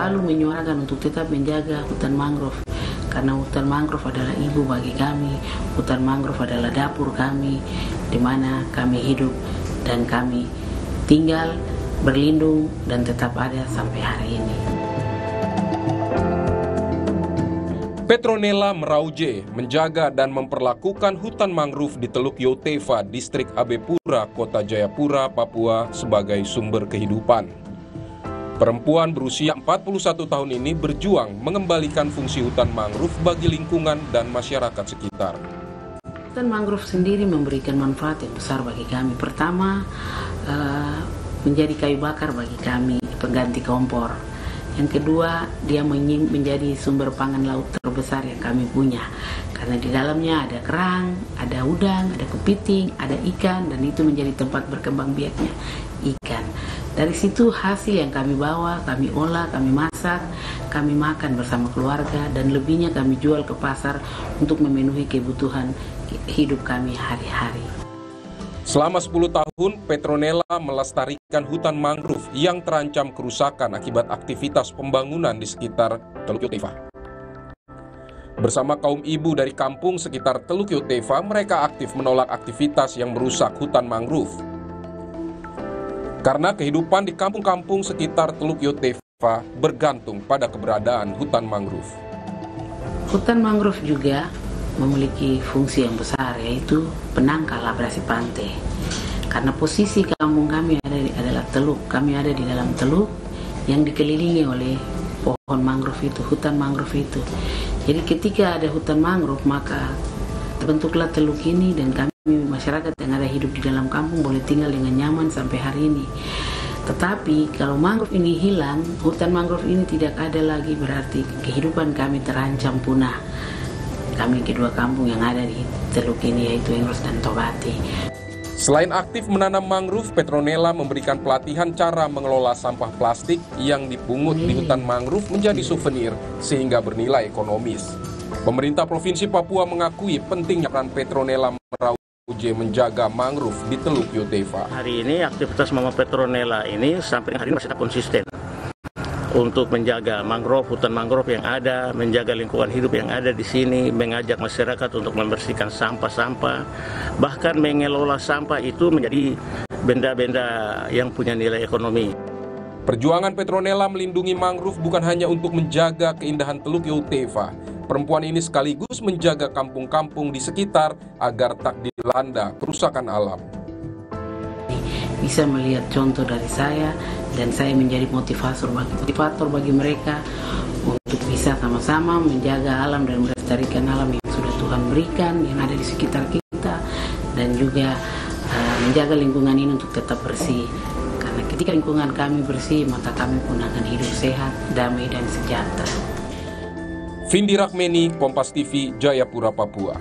selalu menyuarakan untuk tetap menjaga hutan mangrove. Karena hutan mangrove adalah ibu bagi kami, hutan mangrove adalah dapur kami, di mana kami hidup dan kami tinggal, berlindung, dan tetap ada sampai hari ini. Petronella Merauje menjaga dan memperlakukan hutan mangrove di Teluk Yotefa, Distrik Abepura, Kota Jayapura, Papua sebagai sumber kehidupan. Perempuan berusia 41 tahun ini berjuang mengembalikan fungsi hutan mangrove bagi lingkungan dan masyarakat sekitar. Hutan mangrove sendiri memberikan manfaat yang besar bagi kami. Pertama, menjadi kayu bakar bagi kami, pengganti kompor. Yang kedua, dia menjadi sumber pangan laut terbesar yang kami punya. Karena di dalamnya ada kerang, ada udang, ada kepiting, ada ikan, dan itu menjadi tempat berkembang biaknya ikan. Dari situ hasil yang kami bawa, kami olah, kami masak, kami makan bersama keluarga, dan lebihnya kami jual ke pasar untuk memenuhi kebutuhan hidup kami hari-hari. Selama 10 tahun, Petronella melestarikan hutan mangrove yang terancam kerusakan akibat aktivitas pembangunan di sekitar Teluk Yotefa. Bersama kaum ibu dari kampung sekitar Teluk Yotefa, mereka aktif menolak aktivitas yang merusak hutan mangrove. Karena kehidupan di kampung-kampung sekitar Teluk Yotefa bergantung pada keberadaan hutan mangrove. Hutan mangrove juga memiliki fungsi yang besar, yaitu penangkal abrasi pantai. Karena posisi kampung kami adalah teluk, kami ada di dalam teluk yang dikelilingi oleh pohon mangrove itu, hutan mangrove itu. Jadi ketika ada hutan mangrove, maka terbentuklah teluk ini, dan kami masyarakat yang ada hidup di dalam kampung boleh tinggal dengan nyaman sampai hari ini. Tetapi kalau mangrove ini hilang, hutan mangrove ini tidak ada lagi, berarti kehidupan kami terancam punah. Kami kedua kampung yang ada di teluk ini, yaitu Engros dan Tobati. Selain aktif menanam mangrove, Petronella memberikan pelatihan cara mengelola sampah plastik yang dipungut di hutan mangrove menjadi souvenir sehingga bernilai ekonomis. Pemerintah Provinsi Papua mengakui pentingnya peran Petronella Merauje menjaga mangrove di Teluk Yotefa. Hari ini aktivitas Mama Petronella ini sampai hari ini masih konsisten untuk menjaga mangrove, hutan mangrove yang ada, menjaga lingkungan hidup yang ada di sini, mengajak masyarakat untuk membersihkan sampah-sampah, bahkan mengelola sampah itu menjadi benda-benda yang punya nilai ekonomi. Perjuangan Petronella melindungi mangrove bukan hanya untuk menjaga keindahan Teluk Yotefa. Perempuan ini sekaligus menjaga kampung-kampung di sekitar agar tak dilanda kerusakan alam. Bisa melihat contoh dari saya, dan saya menjadi motivator bagi mereka untuk bisa sama-sama menjaga alam dan melestarikan alam yang sudah Tuhan berikan yang ada di sekitar kita, dan juga menjaga lingkungan ini untuk tetap bersih. Karena ketika lingkungan kami bersih, maka kami pun akan hidup sehat, damai, dan sejahtera. Vindi Rakmeni, Kompas TV, Jayapura, Papua.